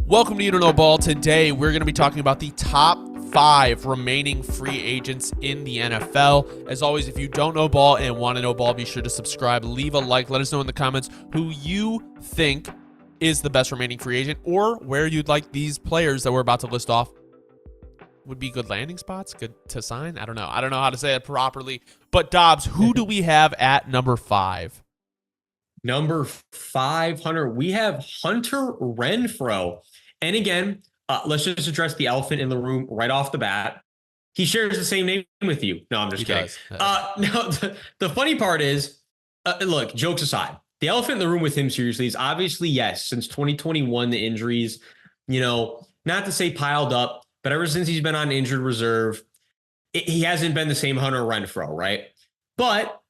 Welcome to You Don't Know Ball. Today, we're going to be talking about the top 5 remaining free agents in the NFL. As always, if you don't know ball and want to know ball, be sure to subscribe, leave a like, let us know in the comments who you think is the best remaining free agent or where you'd like these players that we're about to list off would be good landing spots, good to sign. I don't know how to say it properly. But Dobbs, who do we have at number 5? Number 5, Hunter, we have Hunter Renfro. And again, let's just address the elephant in the room right off the bat. He shares the same name with you. No, I'm just kidding. No, the funny part is, look, jokes aside, the elephant in the room with him seriously is obviously, yes, since 2021, the injuries, not to say piled up, but ever since he's been on injured reserve, he hasn't been the same Hunter Renfro, right? But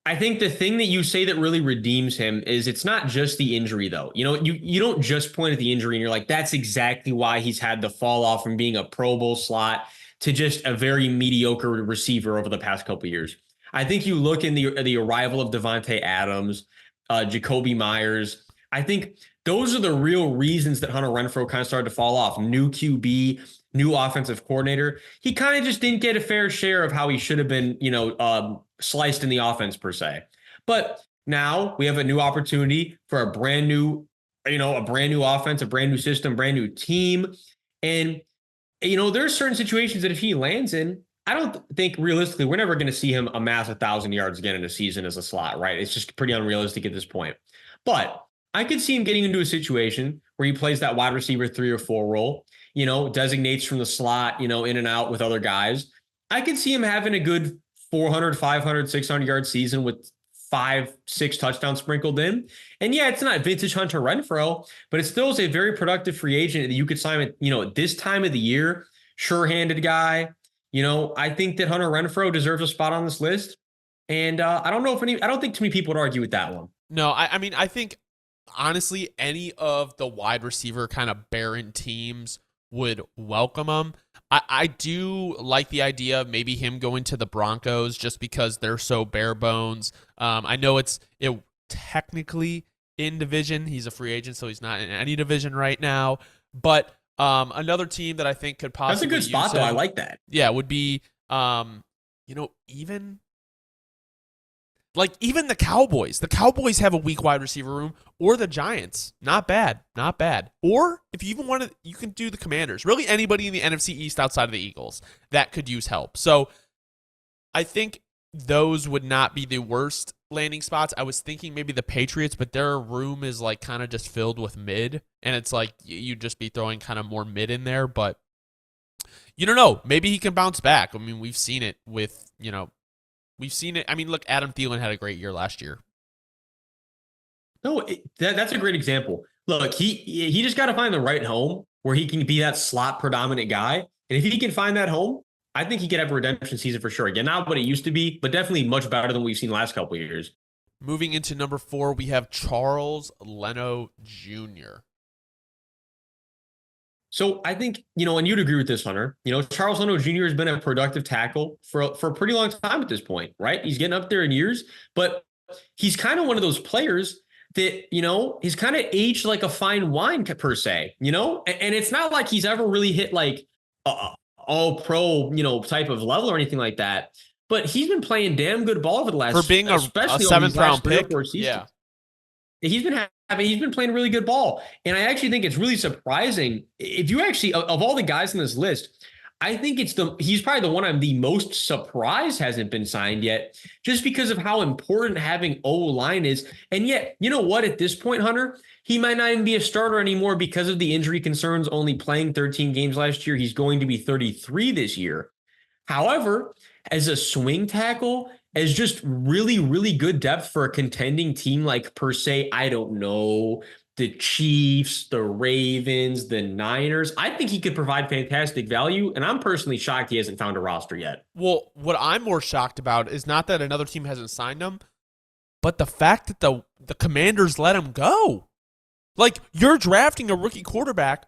I think the thing that you say that really redeems him is it's not just the injury, though. You don't just point at the injury and you're like, that's exactly why he's had the fall off from being a Pro Bowl slot to just a very mediocre receiver over the past couple of years. I think you look in the arrival of Devontae Adams, Jacoby Myers. I think those are the real reasons that Hunter Renfro kind of started to fall off. New QB, new offensive coordinator. He kind of just didn't get a fair share of how he should have been, sliced in the offense per se. But now we have a new opportunity for a brand new offense, a brand new system, brand new team. And, there's certain situations that if he lands in, I don't think realistically, we're never going to see him amass 1,000 yards again in a season as a slot, right? It's just pretty unrealistic at this point. But I could see him getting into a situation where he plays that wide receiver 3 or 4 role, designates from the slot, in and out with other guys. I could see him having a good 400, 500, 600 yard season with 5-6 touchdowns sprinkled in. And yeah, it's not vintage Hunter Renfro, but it still is a very productive free agent that you could sign at, this time of the year, sure-handed guy. I think that Hunter Renfro deserves a spot on this list. And I don't think too many people would argue with that one. No, I think honestly, any of the wide receiver kind of barren teams would welcome him. I do like the idea of maybe him going to the Broncos just because they're so bare bones. I know it technically in division. He's a free agent, so he's not in any division right now. But another team that I think could possibly that's a good spot, though. I like that. Yeah, would be even the Cowboys. The Cowboys have a weak wide receiver room, or the Giants. Not bad. Or if you even want to, you can do the Commanders. Really anybody in the NFC East outside of the Eagles that could use help. So I think those would not be the worst landing spots. I was thinking maybe the Patriots, but their room is like kind of just filled with mid, and it's like you'd just be throwing kind of more mid in there, but you don't know. Maybe he can bounce back. I mean, we've seen it with, I mean, look, Adam Thielen had a great year last year. No, that's a great example. Look, he just got to find the right home where he can be that slot predominant guy. And if he can find that home, I think he could have a redemption season for sure. Again, not what it used to be, but definitely much better than we've seen the last couple of years. Moving into number 4, we have Charles Leno Jr. So I think, and you'd agree with this, Hunter, Charles Leno Jr. has been a productive tackle for a pretty long time at this point, right? He's getting up there in years, but he's kind of one of those players that, he's kind of aged like a fine wine per se, and it's not like he's ever really hit like all pro, type of level or anything like that, but he's been playing damn good ball over the last, for being a 7th round pick. Yeah. He's been playing really good ball. And I actually think it's really surprising. If you actually, of all the guys on this list, I think he's probably the one I'm the most surprised hasn't been signed yet, just because of how important having O-line is. And yet, you know what, at this point, Hunter, he might not even be a starter anymore because of the injury concerns, only playing 13 games last year. He's going to be 33 this year. However, as a swing tackle, as just really, really good depth for a contending team like, per se, I don't know, the Chiefs, the Ravens, the Niners, I think he could provide fantastic value, and I'm personally shocked he hasn't found a roster yet. Well, what I'm more shocked about is not that another team hasn't signed him, but the fact that the Commanders let him go. Like, you're drafting a rookie quarterback,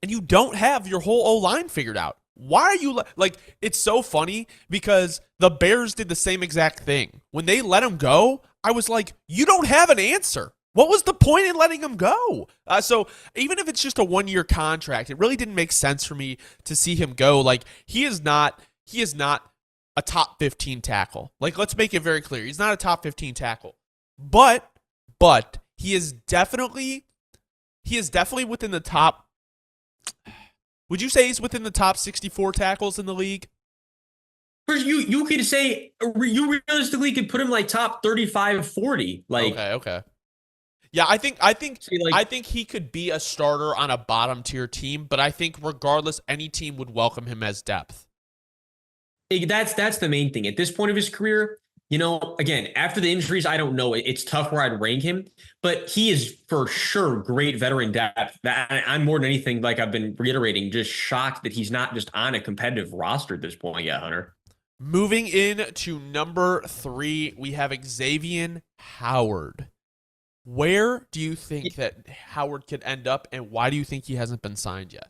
and you don't have your whole O-line figured out. Why are you it's so funny because the Bears did the same exact thing. When they let him go, I was like, you don't have an answer. What was the point in letting him go? So even if it's just a 1-year contract, it really didn't make sense for me to see him go. Like he is not a top 15 tackle. Like let's make it very clear. He's not a top 15 tackle. But he is definitely within the top. Would you say he's within the top 64 tackles in the league? You could say you realistically could put him like top 35, 40. Like Okay. Yeah, I think see, like, I think he could be a starter on a bottom tier team, but I think regardless, any team would welcome him as depth. that's the main thing. At this point of his career, again, after the injuries, I don't know. It's tough where I'd rank him, but he is for sure great veteran depth. I'm more than anything, like I've been reiterating, just shocked that he's not just on a competitive roster at this point yet, Hunter. Moving in to number 3, we have Xavier Howard. Where do you think that Howard could end up, and why do you think he hasn't been signed yet?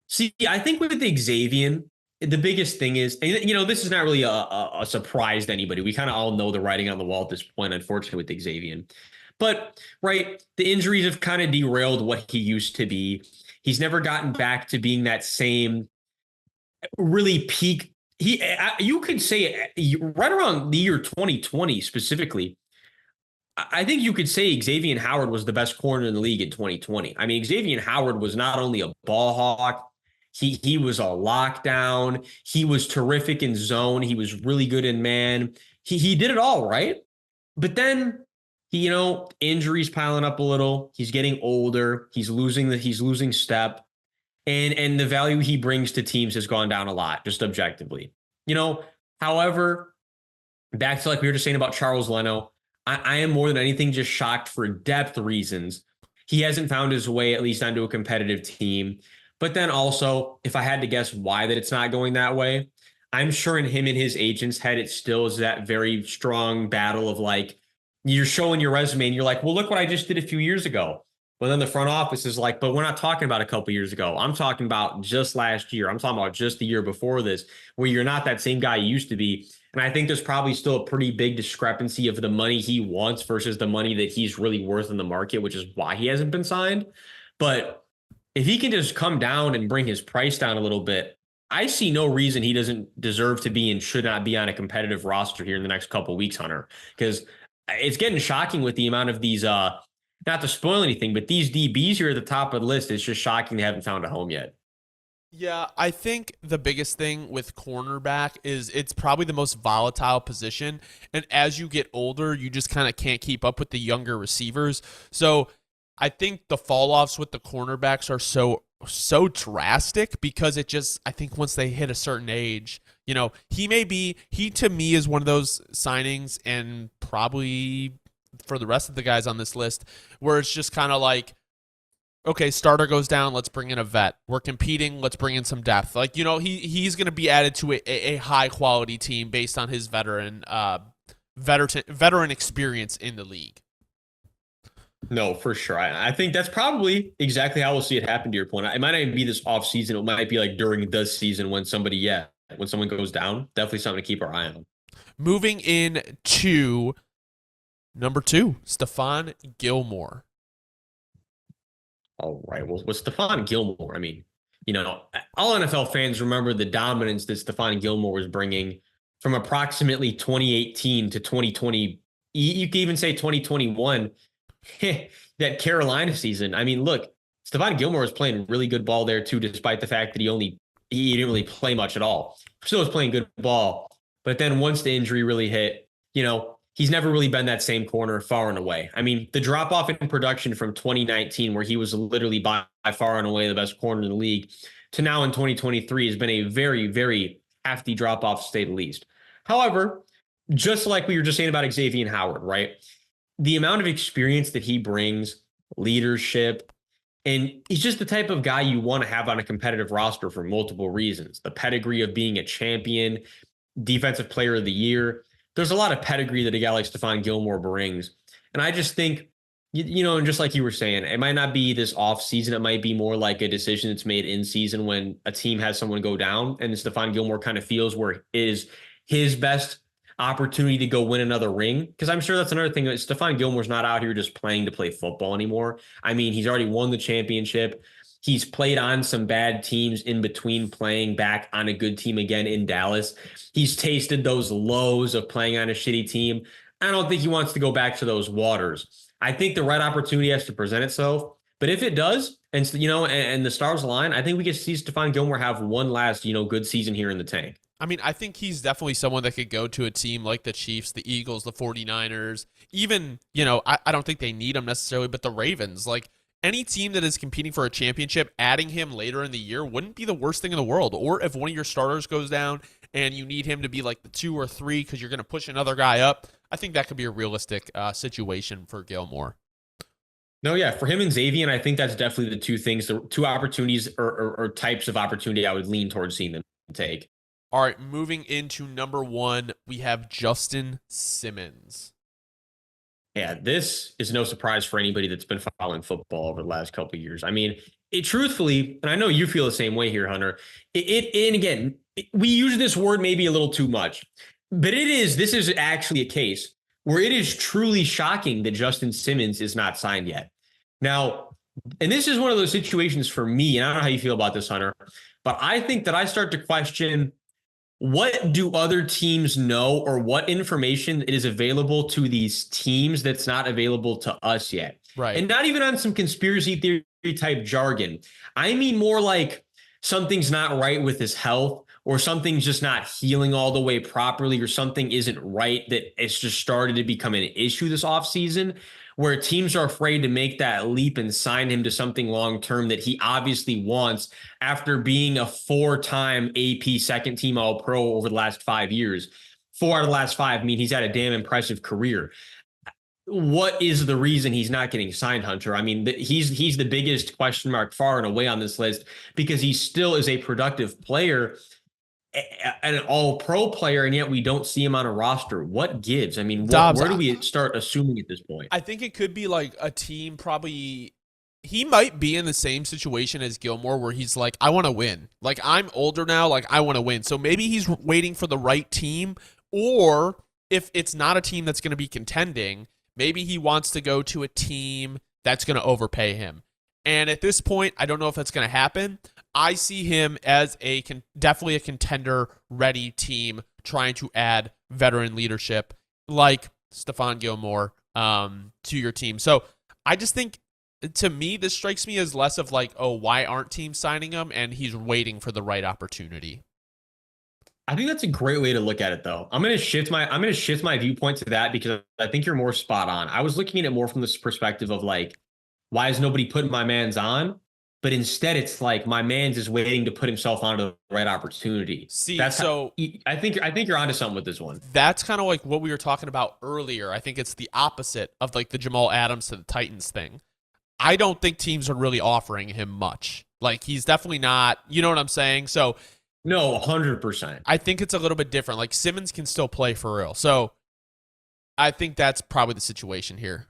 See, I think with the Xavier, the biggest thing is, and this is not really a surprise to anybody. We kind of all know the writing on the wall at this point, unfortunately, with the Xavier. But, right, the injuries have kind of derailed what he used to be. He's never gotten back to being that same really peak. You could say right around the year 2020 specifically, I think you could say Xavier Howard was the best corner in the league in 2020. I mean, Xavier Howard was not only a ball hawk, he was a lockdown. He was terrific in zone. He was really good in man. He did it all, right? But then injuries piling up a little. He's getting older. He's losing step. And the value he brings to teams has gone down a lot, just objectively. However, back to like we were just saying about Charles Leno, I am more than anything just shocked for depth reasons. He hasn't found his way, at least onto a competitive team. But then also, if I had to guess why that it's not going that way, I'm sure in him and his agent's head, it still is that very strong battle of like, you're showing your resume and you're like, well, look what I just did a few years ago. But then the front office is like, but we're not talking about a couple years ago. I'm talking about just last year. I'm talking about just the year before this, where you're not that same guy you used to be. And I think there's probably still a pretty big discrepancy of the money he wants versus the money that he's really worth in the market, which is why he hasn't been signed. But if he can just come down and bring his price down a little bit, I see no reason he doesn't deserve to be and should not be on a competitive roster here in the next couple of weeks, Hunter, because it's getting shocking with the amount of these, not to spoil anything, but these DBs here at the top of the list, it's just shocking they haven't found a home yet. Yeah, I think the biggest thing with cornerback is it's probably the most volatile position. And as you get older, you just kind of can't keep up with the younger receivers. So I think the fall offs with the cornerbacks are so drastic because I think once they hit a certain age, he to me is one of those signings, and probably for the rest of the guys on this list, where it's just kind of like, okay, starter goes down, let's bring in a vet. We're competing, let's bring in some depth. Like, he's going to be added to a high quality team based on his veteran experience in the league. No, for sure. I think that's probably exactly how we'll see it happen, to your point. It might not even be this off season. It might be like during the season when someone goes down. Definitely something to keep our eye on. Moving in to number 2, Stefan Gilmore. All right. Well, with Stefan Gilmore, I mean, all NFL fans remember the dominance that Stefan Gilmore was bringing from approximately 2018 to 2020. You can even say 2021, that Carolina season. I mean, look, Stefan Gilmore was playing really good ball there too, despite the fact that he didn't really play much at all. Still was playing good ball. But then once the injury really hit, he's never really been that same corner far and away. I mean, the drop off in production from 2019, where he was literally by far and away the best corner in the league, to now in 2023 has been a very, very hefty drop off, to say the least. However, just like we were just saying about Xavier Howard, right? The amount of experience that he brings, leadership, and he's just the type of guy you want to have on a competitive roster for multiple reasons. The pedigree of being a champion, defensive player of the year. There's a lot of pedigree that a guy like Stefan Gilmore brings. And I just think, and just like you were saying, it might not be this off season. It might be more like a decision that's made in season when a team has someone go down, and Stefan Gilmore kind of feels where is his best opportunity to go win another ring. Because I'm sure that's another thing. That Stefan Gilmore's not out here just playing to play football anymore. I mean, he's already won the championship. He's played on some bad teams in between playing back on a good team again in Dallas. He's tasted those lows of playing on a shitty team. I don't think he wants to go back to those waters. I think the right opportunity has to present itself. But if it does, and and the stars align, I think we can see Stefan Gilmore have one last, good season here in the tank. I mean, I think he's definitely someone that could go to a team like the Chiefs, the Eagles, the 49ers, even, I don't think they need him necessarily, but the Ravens. Like, any team that is competing for a championship, adding him later in the year wouldn't be the worst thing in the world. Or if one of your starters goes down and you need him to be like the 2 or 3 because you're going to push another guy up, I think that could be a realistic situation for Gilmore. No, yeah, for him and Xavier, I think that's definitely the two things, the two opportunities or types of opportunity I would lean towards seeing them take. All right, moving into number 1, we have Justin Simmons. Yeah, this is no surprise for anybody that's been following football over the last couple of years. I mean, truthfully, and I know you feel the same way here, Hunter. And again, we use this word maybe a little too much, but this is actually a case where it is truly shocking that Justin Simmons is not signed yet. Now, and this is one of those situations for me, and I don't know how you feel about this, Hunter, but I think that I start to question, what do other teams know, or what information is available to these teams that's not available to us yet? Right. And not even on some conspiracy theory type jargon. I mean more like something's not right with his health, or something's just not healing all the way properly, or something isn't right that it's just started to become an issue this offseason, where teams are afraid to make that leap and sign him to something long-term that he obviously wants after being a 4-time AP second team All-Pro over the last 5 years. 4 out of the last 5, I mean, he's had a damn impressive career. What is the reason he's not getting signed, Hunter? I mean, he's the biggest question mark far and away on this list, because he still is a productive player, an all-pro player, and yet we don't see him on a roster. What gives? I mean, where do we start assuming at this point? I think it could be like a team probably. He might be in the same situation as Gilmore, where he's like, I want to win. Like, I'm older now. Like, I want to win. So maybe he's waiting for the right team. Or if it's not a team that's going to be contending, maybe he wants to go to a team that's going to overpay him. And at this point, I don't know if that's going to happen. I see him as definitely a contender-ready team trying to add veteran leadership like Stefan Gilmore to your team. So I just think, to me, this strikes me as less of like, oh, why aren't teams signing him? And he's waiting for the right opportunity. I think that's a great way to look at it, though. I'm going to shift my viewpoint to that, because I think you're more spot on. I was looking at it more from this perspective of like, why is nobody putting my man's on? But instead, it's like my man's is waiting to put himself onto the right opportunity. See, I think you're onto something with this one. That's kind of like what we were talking about earlier. I think it's the opposite of like the Jamal Adams to the Titans thing. I don't think teams are really offering him much. Like, he's definitely not. You know what I'm saying? So no, 100%. I think it's a little bit different. Like, Simmons can still play for real. So I think that's probably the situation here.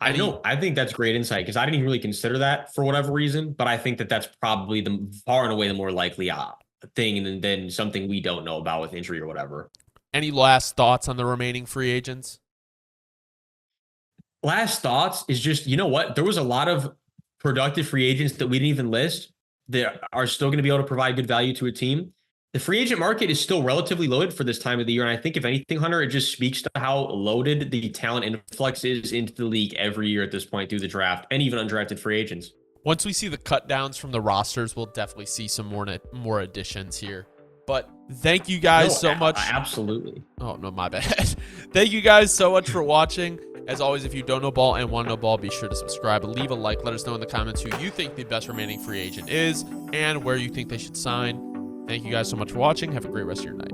I think that's great insight, because I didn't even really consider that for whatever reason, but I think that that's probably the far and away the more likely thing than something we don't know about with injury or whatever. Any last thoughts on the remaining free agents? Last thoughts is just, you know what? There was a lot of productive free agents that we didn't even list that are still going to be able to provide good value to a team. The free agent market is still relatively loaded for this time of the year. And I think, if anything, Hunter, it just speaks to how loaded the talent influx is into the league every year at this point through the draft, and even undrafted free agents. Once we see the cut downs from the rosters, we'll definitely see some more additions here. But thank you guys so much. Absolutely. Oh, no, my bad. Thank you guys so much for watching. As always, if you don't know ball and want to know ball, be sure to subscribe, leave a like, let us know in the comments who you think the best remaining free agent is and where you think they should sign. Thank you guys so much for watching. Have a great rest of your night.